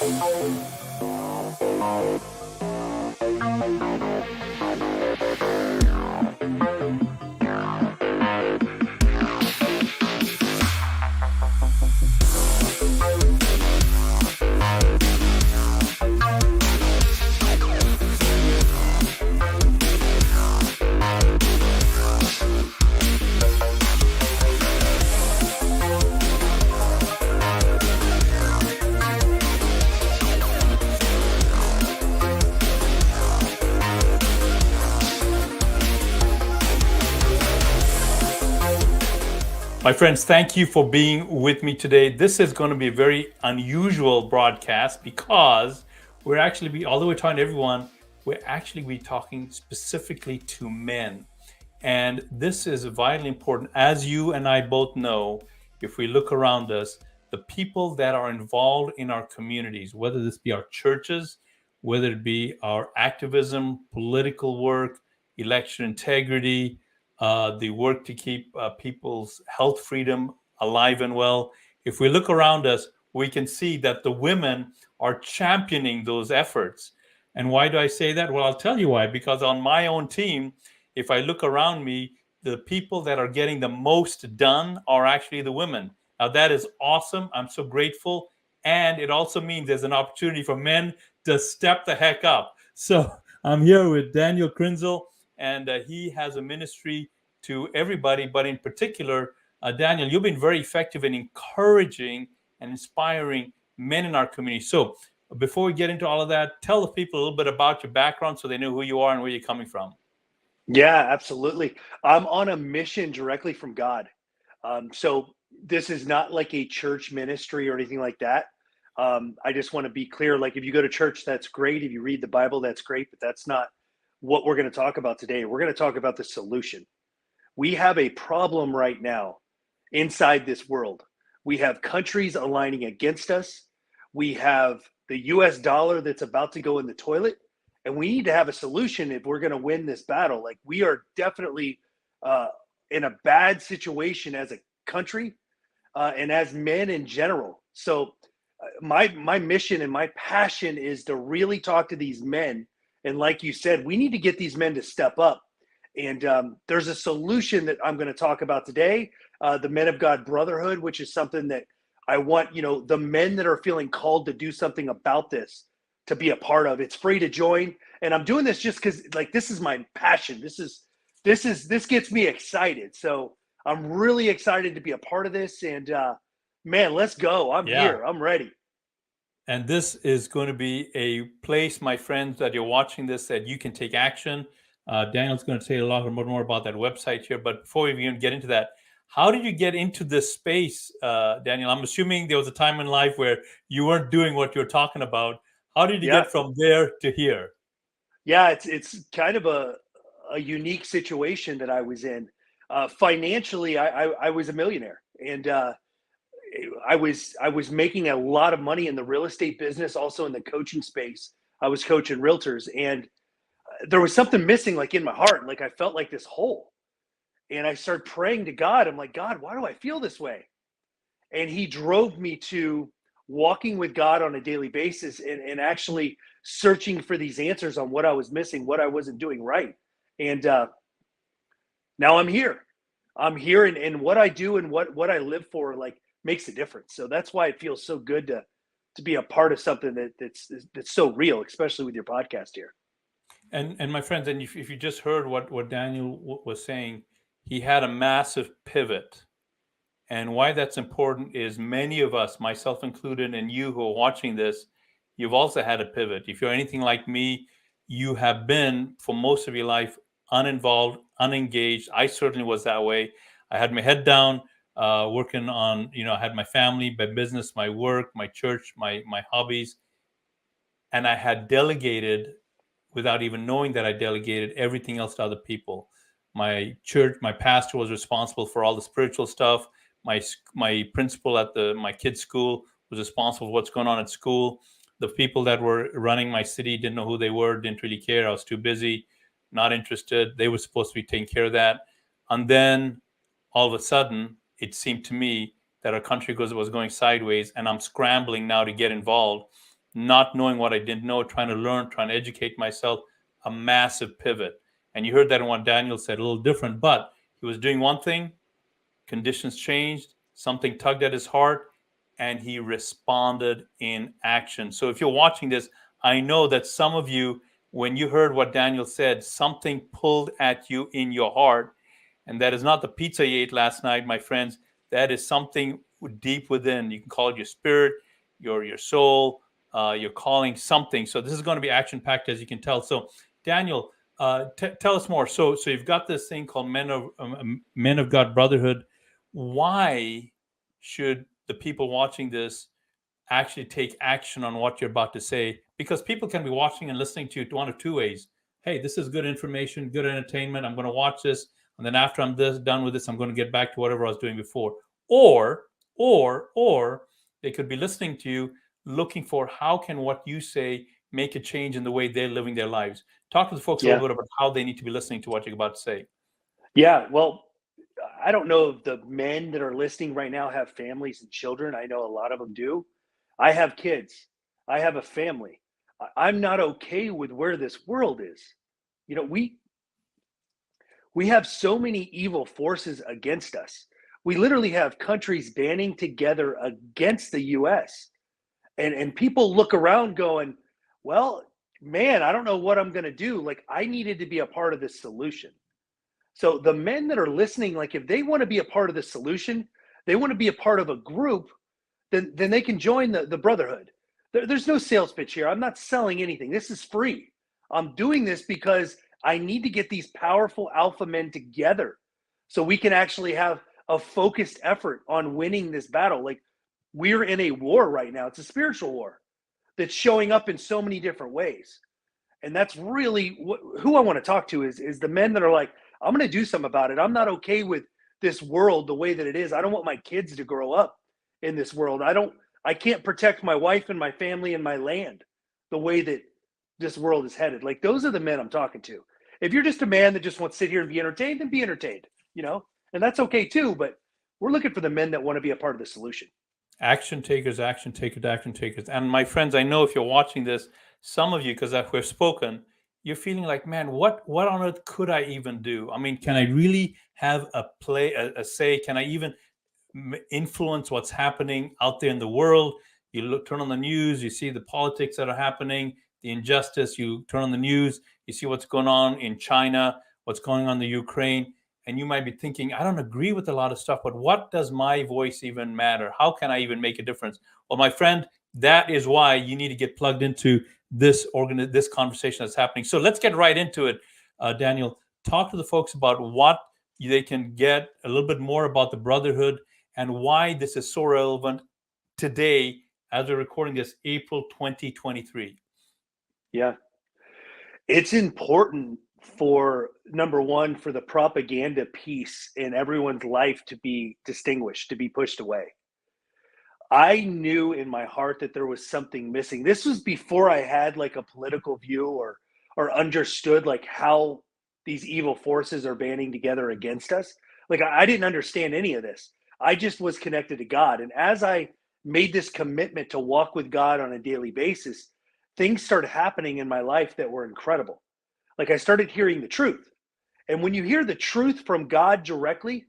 My friends, thank you for being with me today. This is going to be a very unusual broadcast because although we're talking to everyone, we're actually be talking specifically to men. And this is vitally important. As you and I both know, if we look around us, the people that are involved in our communities, whether this be our churches, whether it be our activism, political work, election integrity, the work to keep people's health freedom alive and well. If we look around us, we can see that the women are championing those efforts. And why do I say that? Well, I'll tell you why. Because on my own team, if I look around me, the people that are getting the most done are actually the women. Now, that is awesome. I'm so grateful. And it also means there's an opportunity for men to step the heck up. So I'm here with Daniel Krynzel, and he has a ministry to everybody, but in particular, Daniel, you've been very effective in encouraging and inspiring men in our community. So before we get into all of that, tell the people a little bit about your background so they know who you are and where you're coming from. Yeah, absolutely. I'm on a mission directly from God. So this is not like a church ministry or anything like that. I just want to be clear. Like, if you go to church, that's great. If you read the Bible, that's great. But that's not what we're going to talk about today. We're going to talk about the solution. We have a problem right now inside this world. We have countries aligning against us. We have the US dollar that's about to go in the toilet. And we need to have a solution if we're going to win this battle. Like, we are definitely in a bad situation as a country and as men in general. So my mission and my passion is to really talk to these men. And like you said, we need to get these men to step up. And there's a solution that I'm going to talk about today, the Men of God Brotherhood, which is something that I want, the men that are feeling called to do something about this to be a part of. It's free to join. And I'm doing this just because, like, this is my passion. This gets me excited. So I'm really excited to be a part of this. And man, let's go. I'm here. I'm ready. And this is going to be a place, my friends, that you're watching this, that you can take action. Daniel's going to say a lot more about that website here. But before we even get into that, how did you get into this space, Daniel? I'm assuming there was a time in life where you weren't doing what you're talking about. How did you get from there to here? Yeah, it's kind of a unique situation that I was in. Financially, I was a millionaire, and I was making a lot of money in the real estate business, also in the coaching space. I was coaching realtors, and there was something missing, like, in my heart. Like, I felt like this hole, and I started praying to God. I'm like, God, why do I feel this way? And He drove me to walking with God on a daily basis and actually searching for these answers on what I was missing, what I wasn't doing right. And now I'm here. And what I do and what I live for, like, makes a difference. So that's why it feels so good to be a part of something that's so real, especially with your podcast here. And my friends, and if you just heard what Daniel was saying, he had a massive pivot. And why that's important is many of us, myself included, and you who are watching this, you've also had a pivot. If you're anything like me, you have been, for most of your life, uninvolved, unengaged. I certainly was that way. I had my head down, working on, I had my family, my business, my work, my church, my hobbies. And I had delegated, without even knowing that I delegated, everything else to other people. My church, my pastor was responsible for all the spiritual stuff. My principal at my kids' school was responsible for what's going on at school. The people that were running my city didn't know who they were, didn't really care. I was too busy, not interested. They were supposed to be taking care of that. And then all of a sudden, it seemed to me that our country was going sideways, and I'm scrambling now to get involved. not knowing what I didn't know, trying to learn, trying to educate myself, a massive pivot. And you heard that in what Daniel said, a little different, but he was doing one thing, conditions changed, something tugged at his heart, and he responded in action. So if you're watching this, I know that some of you, when you heard what Daniel said, something pulled at you in your heart. And that is not the pizza you ate last night, my friends. That is something deep within. You can call it your spirit, your soul, your calling, something. So this is going to be action packed, as you can tell. So Daniel, tell us more. So you've got this thing called Men of God Brotherhood. Why should the people watching this actually take action on what you're about to say? Because people can be watching and listening to you one of two ways. Hey, this is good information, good entertainment. I'm going to watch this, and then after I'm done with this, I'm going to get back to whatever I was doing before. Or they could be listening to you, looking for how can what you say make a change in the way they're living their lives. Talk to the folks a Yeah. little bit about how they need to be listening to what you're about to say. Yeah. Well, I don't know if the men that are listening right now have families and children. I know a lot of them do. I have kids. I have a family. I'm not okay with where this world is. You know, we have so many evil forces against us. We literally have countries banding together against the US. And people look around going, "Well, man, I don't know what I'm going to do." Like I needed to be a part of this solution. So the men that are listening, like if they want to be a part of the solution, they want to be a part of a group, then they can join the brotherhood. There's no sales pitch here. I'm not selling anything. This is free. I'm doing this because I need to get these powerful alpha men together so we can actually have a focused effort on winning this battle. Like we're in a war right now. It's a spiritual war that's showing up in so many different ways. And that's really who I want to talk to is the men that are like, I'm going to do something about it. I'm not okay with this world the way that it is. I don't want my kids to grow up in this world. I can't protect my wife and my family and my land the way that this world is headed. Like those are the men I'm talking to. If you're just a man that just wants to sit here and be entertained, then be entertained, you know, and that's okay too. But we're looking for the men that want to be a part of the solution. Action takers, action takers, action takers. And my friends, I know if you're watching this, some of you, because we've spoken, you're feeling like, man, what on earth could I even do? I mean, can I really have a say? Can I even influence what's happening out there in the world? You turn on the news, you see the politics that are happening, the injustice. You turn on the news, you see what's going on in China, what's going on in the Ukraine, and you might be thinking, I don't agree with a lot of stuff, but what does my voice even matter? How can I even make a difference? Well, my friend, that is why you need to get plugged into this conversation that's happening. So let's get right into it. Daniel, talk to the folks about what they can get a little bit more about the brotherhood and why this is so relevant today as we're recording this April 2023. Yeah. It's important for number one, for the propaganda piece in everyone's life to be distinguished, to be pushed away. I knew in my heart that there was something missing. This was before I had like a political view or understood like how these evil forces are banding together against us. Like I didn't understand any of this. I just was connected to God. And as I made this commitment to walk with God on a daily basis, things started happening in my life that were incredible. Like I started hearing the truth. And when you hear the truth from God directly,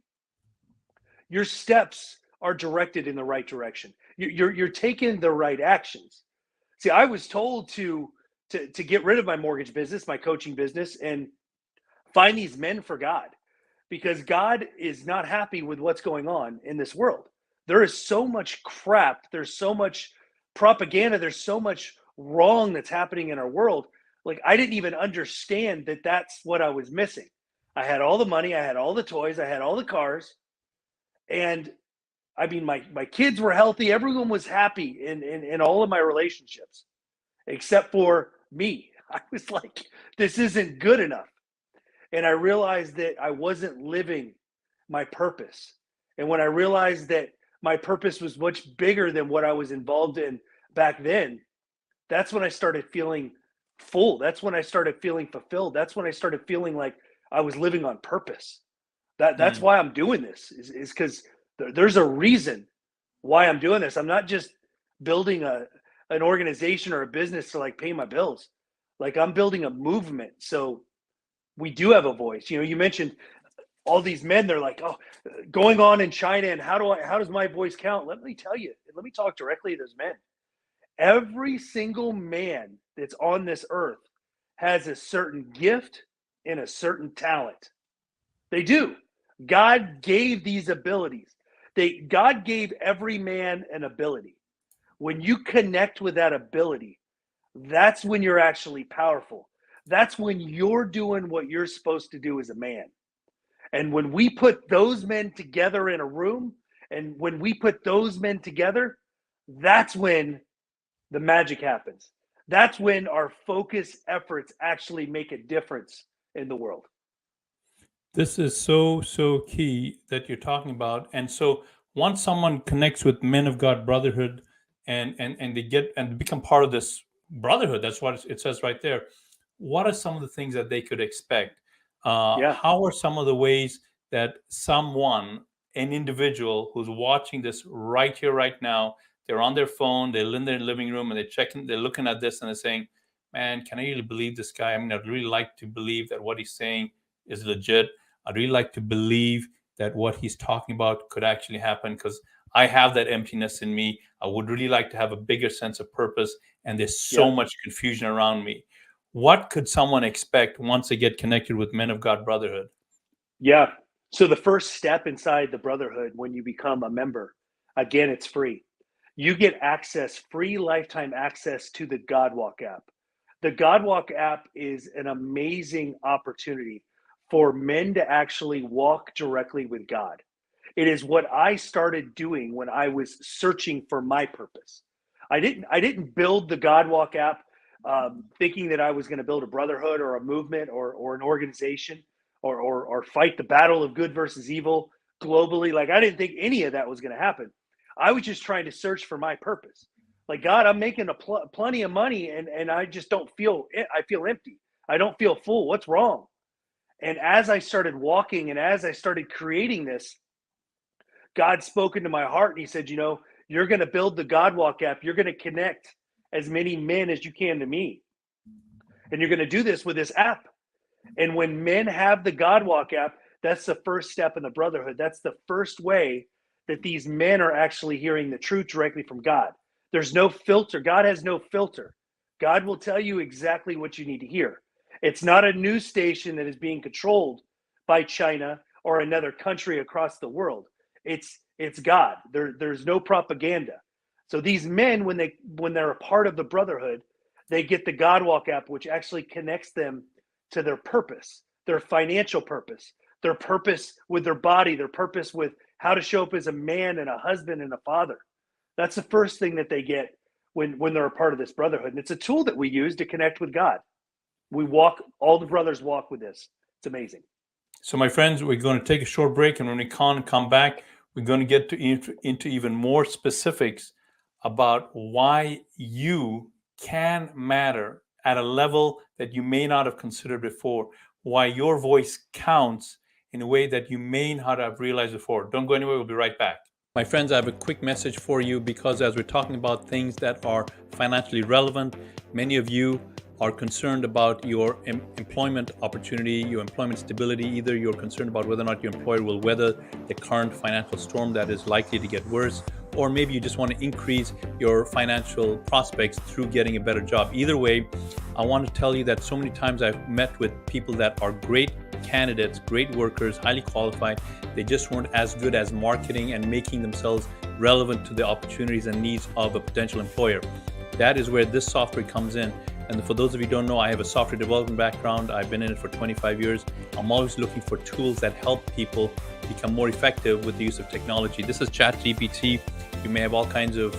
your steps are directed in the right direction. You're taking the right actions. See, I was told to get rid of my mortgage business, my coaching business, and find these men for God, because God is not happy with what's going on in this world. There is so much crap. There's so much propaganda. There's so much wrong that's happening in our world. Like I didn't even understand that that's what I was missing. I had all the money. I had all the toys. I had all the cars. And I mean, my kids were healthy. Everyone was happy in all of my relationships, except for me. I was like, this isn't good enough. And I realized that I wasn't living my purpose. And when I realized that my purpose was much bigger than what I was involved in back then, that's when I started feeling full. That's when I started feeling fulfilled. That's when I started feeling like I was living on purpose. That's Mm. why I'm doing this is because there's a reason why I'm doing this. I'm not just building an organization or a business to like pay my bills. Like I'm building a movement. So we do have a voice. You mentioned all these men, they're like, oh, going on in China, and how does my voice count? Let me tell you, let me talk directly to those men. Every single man that's on this earth has a certain gift and a certain talent. They do. God gave these abilities. God gave every man an ability. When you connect with that ability, that's when you're actually powerful. That's when you're doing what you're supposed to do as a man. And when we put those men together in a room, and when we put those men together, that's when the magic happens. That's when our focus efforts actually make a difference in the world. This is so key that you're talking about. And so once someone connects with Men of God Brotherhood and they get and become part of this brotherhood, that's what it says right there. What are some of the things that they could expect? Yeah. How are some of the ways that an individual who's watching this right here, right now, they're on their phone, they're in their living room, and they're looking at this and they're saying, man, can I really believe this guy? I mean, I'd really like to believe that what he's saying is legit. I'd really like to believe that what he's talking about could actually happen, because I have that emptiness in me. I would really like to have a bigger sense of purpose, and there's so Yeah. much confusion around me. What could someone expect once they get connected with Men of God Brotherhood? Yeah. So the first step inside the brotherhood, when you become a member, again, it's free. You get free lifetime access to the Godwalk app. The Godwalk app is an amazing opportunity for men to actually walk directly with God. It is what I started doing when I was searching for my purpose. I didn't build the Godwalk app thinking that I was going to build a brotherhood or a movement or an organization or fight the battle of good versus evil globally. Like I didn't think any of that was going to happen. I was just trying to search for my purpose. Like God, I'm making plenty of money, and I just don't feel it. I feel empty. I don't feel full. What's wrong? And as I started walking and as I started creating this, God spoke into my heart and he said, you're going to build the Godwalk app. You're going to connect as many men as you can to me. And you're going to do this with this app. And when men have the Godwalk app, that's the first step in the brotherhood. That's the first way that these men are actually hearing the truth directly from God. There's no filter. God has no filter. God will tell you exactly what you need to hear. It's not a news station that is being controlled by China or another country across the world. It's God. There's no propaganda. So these men, when they're a part of the brotherhood, they get the Godwalk app, which actually connects them to their purpose, their financial purpose, their purpose with their body, their purpose with how to show up as a man and a husband and a father. That's the first thing that they get when they're a part of this brotherhood. And it's a tool that we use to connect with God. All the brothers walk with this. It's amazing. So, my friends, we're going to take a short break, and when we come back, we're going to get into even more specifics about why you can matter at a level that you may not have considered before, why your voice counts in a way that you may not have realized before. Don't go anywhere. We'll be right back. My friends, I have a quick message for you, because as we're talking about things that are financially relevant, many of you are concerned about your employment opportunity, your employment stability. Either you're concerned about whether or not your employer will weather the current financial storm that is likely to get worse, or maybe you just want to increase your financial prospects through getting a better job. Either way, I want to tell you that so many times I've met with people that are great candidates, great workers, highly qualified. They just weren't as good as marketing and making themselves relevant to the opportunities and needs of a potential employer. That is where this software comes in. And for those of you who don't know, I have a software development background. I've been in it for 25 years. I'm always looking for tools that help people become more effective with the use of technology. This is Chat GPT. You may have all kinds of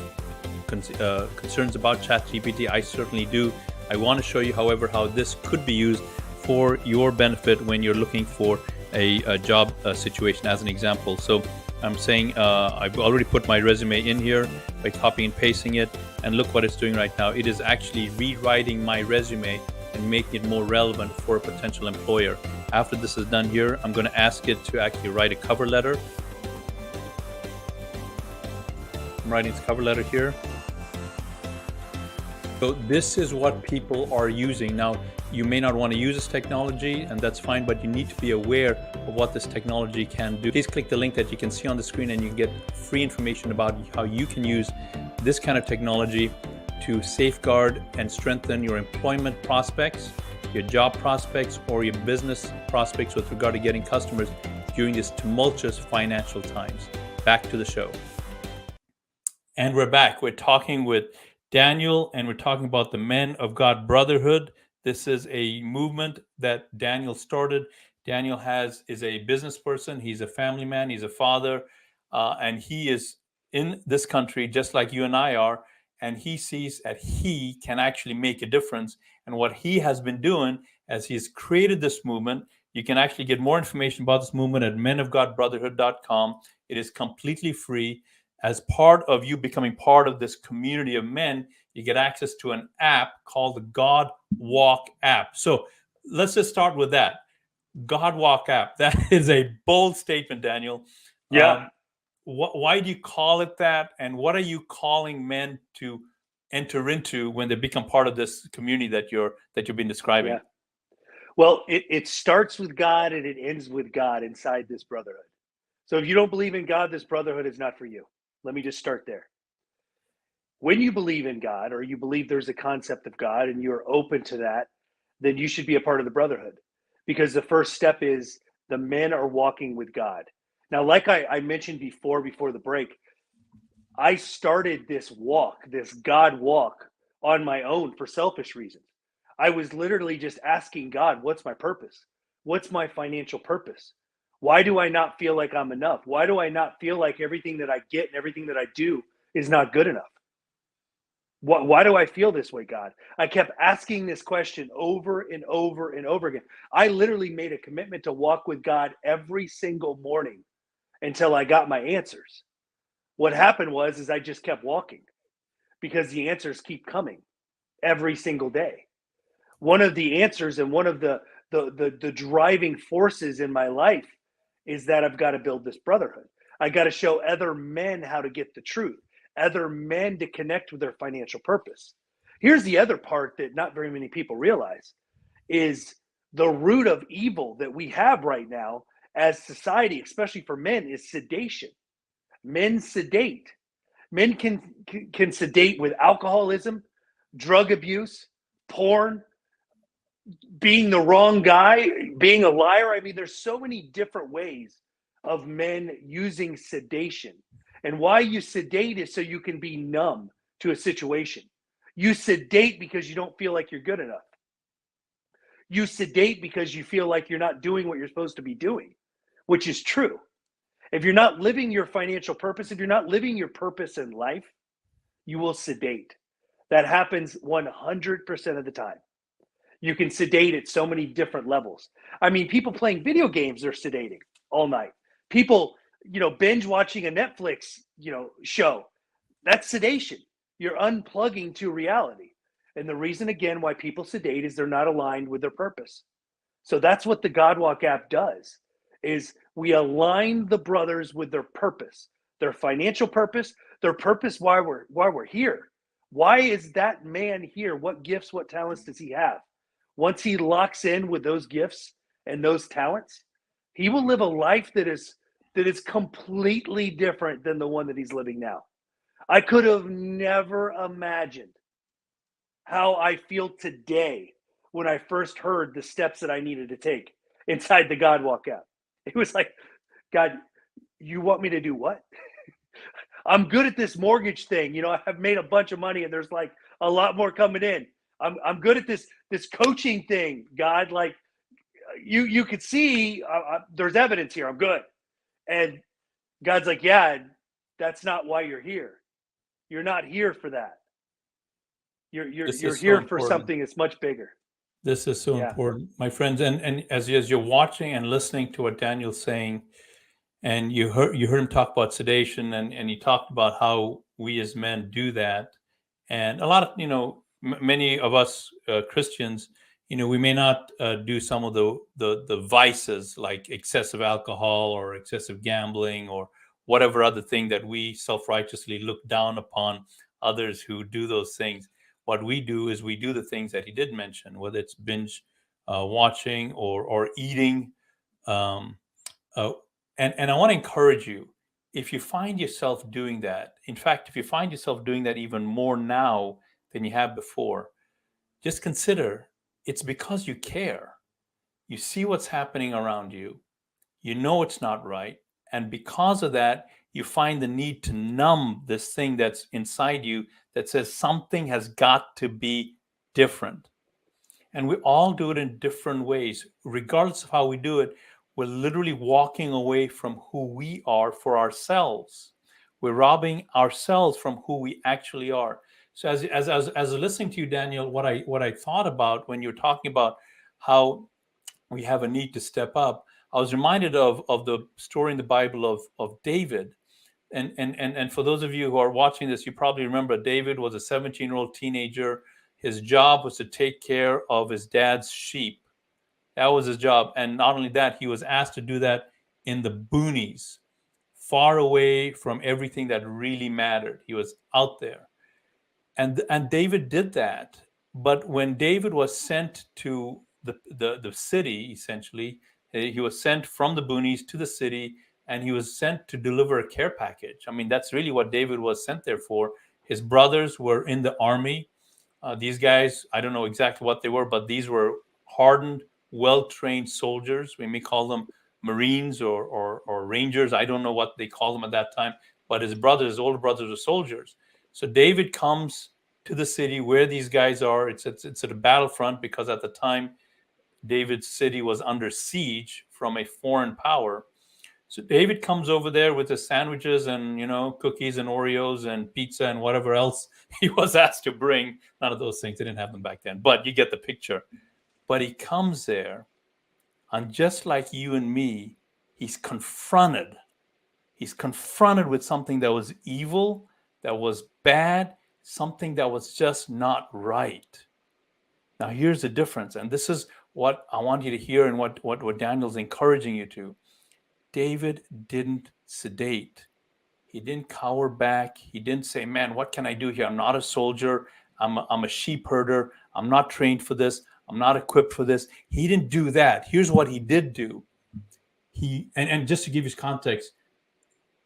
concerns about Chat GPT. I certainly do. I want to show you, however, how this could be used for your benefit when you're looking for a job situation, as an example. So I'm saying I've already put my resume in here by copying and pasting it, and look what it's doing right now. It is actually rewriting my resume and making it more relevant for a potential employer. After this is done here, I'm going to ask it to actually write a cover letter. I'm writing its cover letter here. So this is what people are using. Now, you may not want to use this technology, and that's fine, but you need to be aware of what this technology can do. Please click the link that you can see on the screen and you get free information about how you can use this kind of technology to safeguard and strengthen your employment prospects, your job prospects, or your business prospects with regard to getting customers during these tumultuous financial times. Back to the show. And we're back. We're talking with Daniel, and we're talking about the Men of God Brotherhood. This is a movement that Daniel started. Daniel is a business person. He's a family man. He's a father, and he is in this country just like you and I are. And he sees that he can actually make a difference. And what he has been doing as he's created this movement, you can actually get more information about this movement at menofgodbrotherhood.com. It is completely free. As part of you becoming part of this community of men, you get access to an app called the God Walk app. So let's just start with that. God Walk app. That is a bold statement, Daniel. Yeah. Why do you call it that? And what are you calling men to enter into when they become part of this community that you've been describing? Yeah. Well, it starts with God and it ends with God inside this brotherhood. So if you don't believe in God, this brotherhood is not for you. Let me just start there. When you believe in God, or you believe there's a concept of God and you're open to that, then you should be a part of the brotherhood, because the first step is the men are walking with God. Now, like I mentioned before the break, I started this walk, this God walk, on my own for selfish reasons. I was literally just asking God, what's my purpose? What's my financial purpose? Why do I not feel like I'm enough? Why do I not feel like everything that I get and everything that I do is not good enough? Why do I feel this way, God? I kept asking this question over and over and over again. I literally made a commitment to walk with God every single morning until I got my answers. What happened was I just kept walking because the answers keep coming every single day. One of the answers and one of the driving forces in my life is that I've got to build this brotherhood. I got to show other men how to get the truth, other men to connect with their financial purpose. Here's the other part that not very many people realize is the root of evil that we have right now as society, especially for men, is sedation. Men sedate. Men can sedate with alcoholism, drug abuse, porn, being the wrong guy, being a liar. I mean, there's so many different ways of men using sedation. And why you sedate is so you can be numb to a situation. You sedate because you don't feel like you're good enough. You sedate because you feel like you're not doing what you're supposed to be doing, which is true. If you're not living your financial purpose, if you're not living your purpose in life, you will sedate. That happens 100% of the time. You can sedate at so many different levels. I mean, people playing video games are sedating all night. People, binge watching a Netflix, show. That's sedation. You're unplugging to reality. And the reason, again, why people sedate is they're not aligned with their purpose. So that's what the Godwalk app does, is we align the brothers with their purpose, their financial purpose, their purpose why we're here. Why is that man here? What gifts, what talents does he have? Once he locks in with those gifts and those talents, he will live a life that is completely different than the one that he's living now. I could have never imagined how I feel today when I first heard the steps that I needed to take inside the Godwalk app. It was like, God, you want me to do what? I'm good at this mortgage thing. I've made a bunch of money and there's like a lot more coming in. I'm good at this coaching thing, God. Like you could see there's evidence here. I'm good. And God's like, yeah, that's not why you're here. You're not here for that. You're here for something that's much bigger. This is so important, my friends. And as you're watching and listening to what Daniel's saying, and you heard him talk about sedation, and he talked about how we as men do that. And a lot of, many of us Christians, we may not do some of the vices like excessive alcohol or excessive gambling or whatever other thing that we self-righteously look down upon others who do those things. What we do is we do the things that he did mention, whether it's binge watching or eating. Um, uh, and I want to encourage you, if you find yourself doing that, in fact, if you find yourself doing that even more now than you have before, just consider it's because you care. You see what's happening around you, you know it's not right. And because of that, you find the need to numb this thing that's inside you that says something has got to be different. And we all do it in different ways. Regardless of how we do it, we're literally walking away from who we are for ourselves. We're robbing ourselves from who we actually are. So as listening to you, Daniel, what I thought about when you're talking about how we have a need to step up, I was reminded of the story in the Bible of David. And for those of you who are watching this, you probably remember David was a 17-year-old teenager. His job was to take care of his dad's sheep. That was his job. And not only that, he was asked to do that in the boonies, far away from everything that really mattered. He was out there. And David did that. But when David was sent to the city, essentially, he was sent from the boonies to the city, and he was sent to deliver a care package. I mean, that's really what David was sent there for. His brothers were in the army. These guys, I don't know exactly what they were, but these were hardened, well-trained soldiers. We may call them Marines or Rangers. I don't know what they call them at that time. But his brothers, his older brothers, were soldiers. So David comes to the city where these guys are. It's at a battlefront because at the time David's city was under siege from a foreign power. So David comes over there with his sandwiches and cookies and Oreos and pizza and whatever else he was asked to bring. None of those things, they didn't have them back then, but you get the picture. But he comes there, and just like you and me, he's confronted. He's confronted with something that was evil, that was bad, something that was just not right. Now, here's the difference, and this is what I want you to hear and what Daniel's encouraging you to. David didn't sedate. He didn't cower back. He didn't say, man, what can I do here? I'm not a soldier. I'm a sheep herder. I'm not trained for this. I'm not equipped for this. He didn't do that. Here's what he did do. And just to give you context,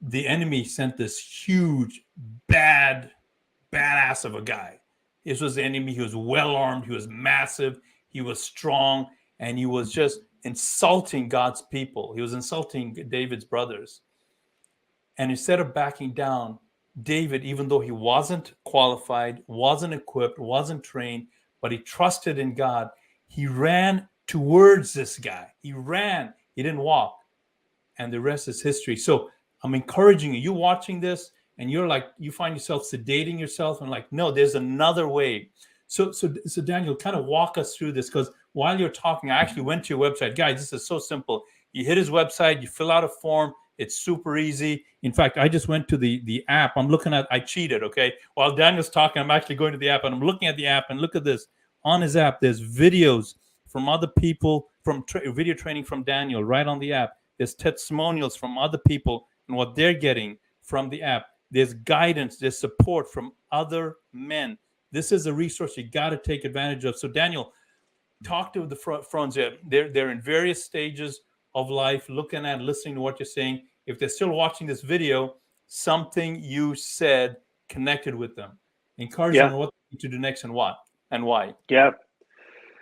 the enemy sent this huge, badass of a guy. This was the enemy. He was well armed. He was massive. He was strong. And he was just insulting God's people. He was insulting David's brothers. And instead of backing down, David, even though he wasn't qualified, wasn't equipped, wasn't trained, but he trusted in God, he ran towards this guy. He ran. He didn't walk. And the rest is history. So I'm encouraging you. You're watching this and you find yourself sedating yourself and no, there's another way. So Daniel, kind of walk us through this, because while you're talking, I actually went to your website. Guys, this is so simple. You hit his website, you fill out a form. It's super easy. In fact, I just went to the app. I cheated, okay? While Daniel's talking, I'm actually going to the app and I'm looking at the app, and look at this. On his app, there's videos from other people, from video training from Daniel right on the app. There's testimonials from other people and what they're getting from the app. There's guidance, there's support from other men. This is a resource you got to take advantage of. So Daniel, talk to the friends. They're in various stages of life, listening to what you're saying. If they're still watching this video, something you said connected with them. Encourage them on what to do next and what and why. Yeah.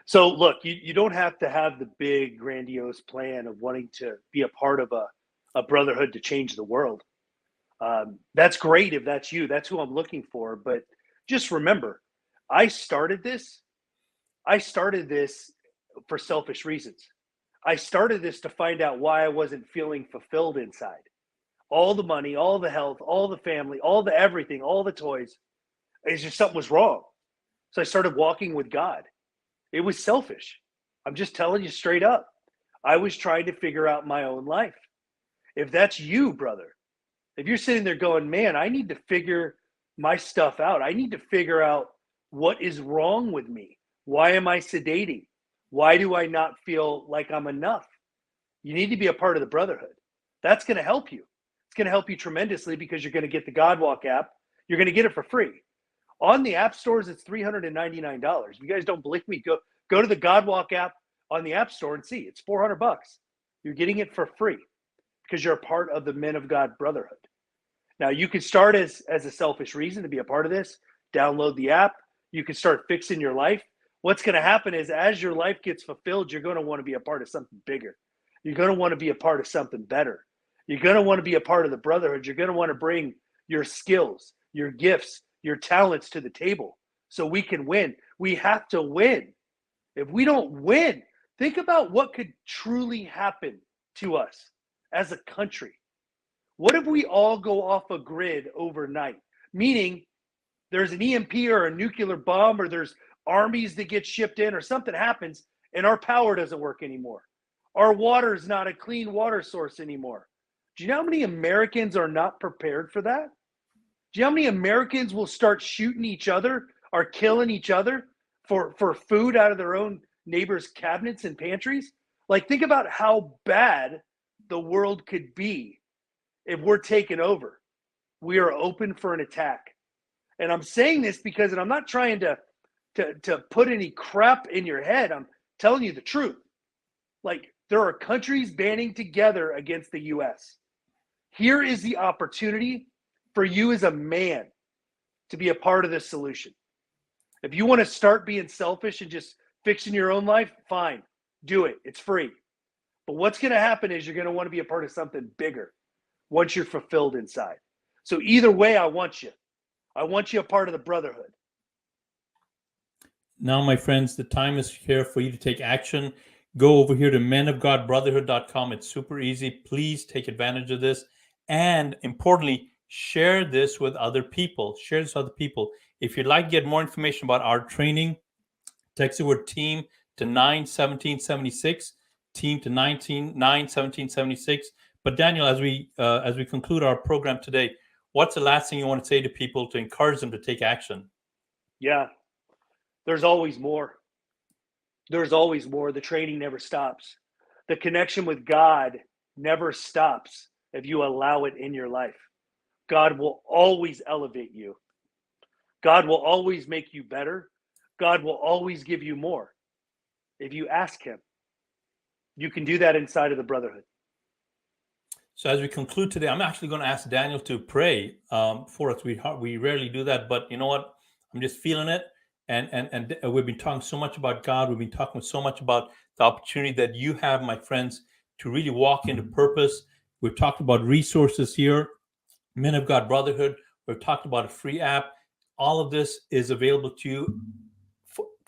So look, you don't have to have the big grandiose plan of wanting to be a part of a brotherhood to change the world. That's great if that's you. That's who I'm looking for. But just remember, I started this for selfish reasons. I started this to find out why I wasn't feeling fulfilled inside. All the money, all the health, all the family, all the everything, all the toys. It's just something was wrong. So I started walking with God. It was selfish. I'm just telling you straight up. I was trying to figure out my own life. If that's you, brother, if you're sitting there going, man, I need to figure my stuff out. I need to figure out what is wrong with me. Why am I sedating? Why do I not feel like I'm enough? You need to be a part of the brotherhood. That's going to help you. It's going to help you tremendously because you're going to get the GodWalk app. You're going to get it for free. On the app stores, it's $399. If you guys don't believe me, go to the Godwalk app on the App Store and see. It's $400. You're getting it for free because you're a part of the Men of God Brotherhood. Now, you could start as a selfish reason to be a part of this. Download the app. You can start fixing your life. What's going to happen is as your life gets fulfilled, you're going to want to be a part of something bigger. You're going to want to be a part of something better. You're going to want to be a part of the brotherhood. You're going to want to bring your skills, your gifts, your talents to the table so we can win. We have to win. If we don't win, think about what could truly happen to us as a country. What if we all go off a grid overnight? Meaning there's an EMP or a nuclear bomb, or there's armies that get shipped in, or something happens and our power doesn't work anymore. Our water is not a clean water source anymore. Do you know how many Americans are not prepared for that? Do you know how many Americans will start shooting each other or killing each other for food out of their own neighbors' cabinets and pantries? Like, think about how bad the world could be if we're taken over. We are open for an attack. And I'm saying this because, and I'm not trying to put any crap in your head. I'm telling you the truth. Like, there are countries banding together against the U.S. Here is the opportunity for you as a man to be a part of this solution. If you want to start being selfish and just fixing your own life, fine, do it. It's free. But what's going to happen is you're going to want to be a part of something bigger once you're fulfilled inside. So either way, I want you. I want you a part of the brotherhood. Now, my friends, the time is here for you to take action. Go over here to menofgodbrotherhood.com. It's super easy. Please take advantage of this. And importantly, share this with other people. Share this with other people. If you'd like to get more information about our training, text the word team to 91776, team to 91776. But Daniel, as we conclude our program today, what's the last thing you want to say to people to encourage them to take action? Yeah, there's always more. There's always more. The training never stops. The connection with God never stops if you allow it in your life. God will always elevate you. God will always make you better. God will always give you more if you ask him. You can do that inside of the brotherhood. So as we conclude today, I'm actually going to ask Daniel to pray for us. We rarely do that, but you know what? I'm just feeling it. And we've been talking so much about God. We've been talking so much about the opportunity that you have, my friends, to really walk into purpose. We've talked about resources here, Men of God Brotherhood. We've talked about a free app. All of this is available to you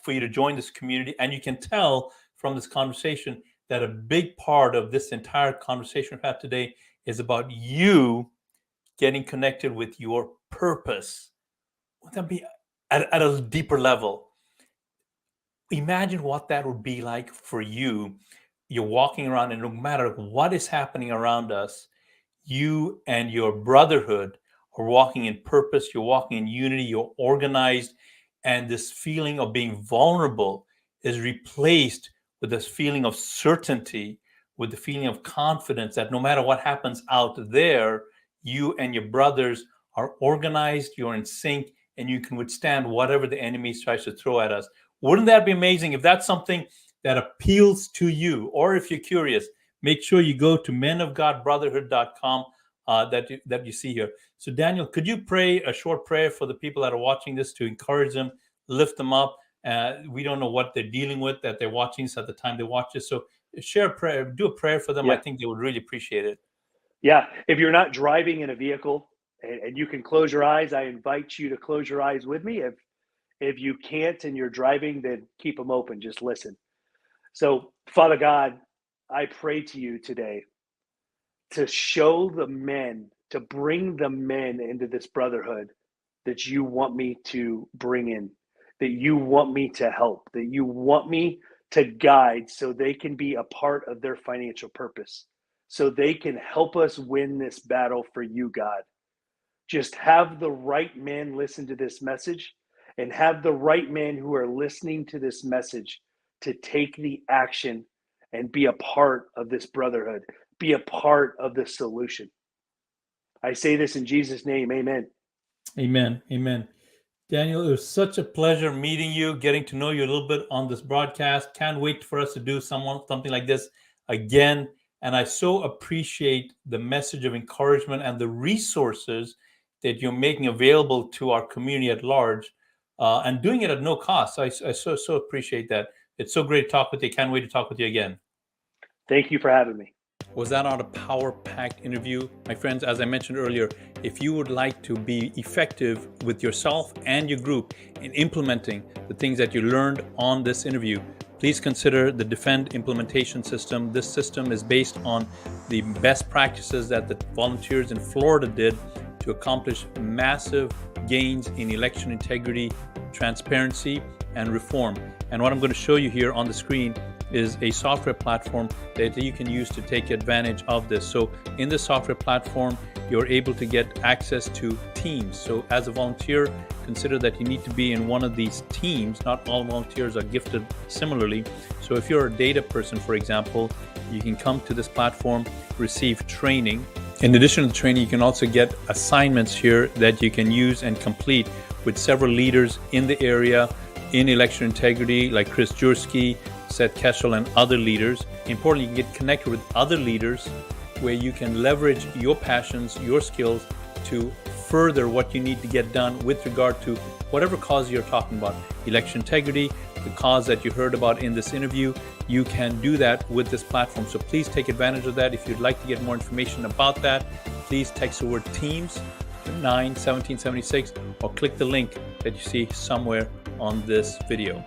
for you to join this community. And you can tell from this conversation that a big part of this entire conversation we've had today is about you getting connected with your purpose. Would that be at a deeper level? Imagine what that would be like for you. You're walking around, and no matter what is happening around us, you and your brotherhood are walking in purpose. You're walking in unity. You're organized. And this feeling of being vulnerable is replaced with this feeling of certainty, with the feeling of confidence that no matter what happens out there, you and your brothers are organized, you're in sync, and you can withstand whatever the enemy tries to throw at us. Wouldn't that be amazing? If that's something that appeals to you, or if you're curious, make sure you go to menofgodbrotherhood.com that you see here. So Daniel, could you pray a short prayer for the people that are watching this to encourage them, lift them up? We don't know what they're dealing with, that they're watching this at the time they watch this. So share a prayer, do a prayer for them. Yeah. I think they would really appreciate it. Yeah. If you're not driving in a vehicle and you can close your eyes, I invite you to close your eyes with me. If you can't and you're driving, then keep them open. Just listen. So, Father God, I pray to you today to show the men, to bring the men into this brotherhood that you want me to bring in, that you want me to help, that you want me to guide so they can be a part of their financial purpose, so they can help us win this battle for you, God. Just have the right men listen to this message, and have the right men who are listening to this message to take the action and be a part of this brotherhood, be a part of the solution. I say this in Jesus' name, amen. Amen. Amen. Daniel, it was such a pleasure meeting you, getting to know you a little bit on this broadcast. Can't wait for us to do something like this again. And I so appreciate the message of encouragement and the resources that you're making available to our community at large, and doing it at no cost. I so appreciate that. It's so great to talk with you. Can't wait to talk with you again. Thank you for having me. Was that not a power-packed interview? My friends, as I mentioned earlier, if you would like to be effective with yourself and your group in implementing the things that you learned on this interview, please consider the Defend implementation system. This system is based on the best practices that the volunteers in Florida did to accomplish massive gains in election integrity, transparency, and reform. And what I'm going to show you here on the screen is a software platform that you can use to take advantage of this. So in the software platform, you're able to get access to teams. So as a volunteer, consider that you need to be in one of these teams. Not all volunteers are gifted similarly. So if you're a data person, for example, you can come to this platform, receive training. In addition to the training, you can also get assignments here that you can use and complete with several leaders in the area in election integrity, like Chris Jursky, Seth Keshel, and other leaders. Importantly, you can get connected with other leaders where you can leverage your passions, your skills to further what you need to get done with regard to whatever cause you're talking about. Election integrity, the cause that you heard about in this interview, you can do that with this platform. So please take advantage of that. If you'd like to get more information about that, please text the word TEAMS to 91776 or click the link that you see somewhere on this video.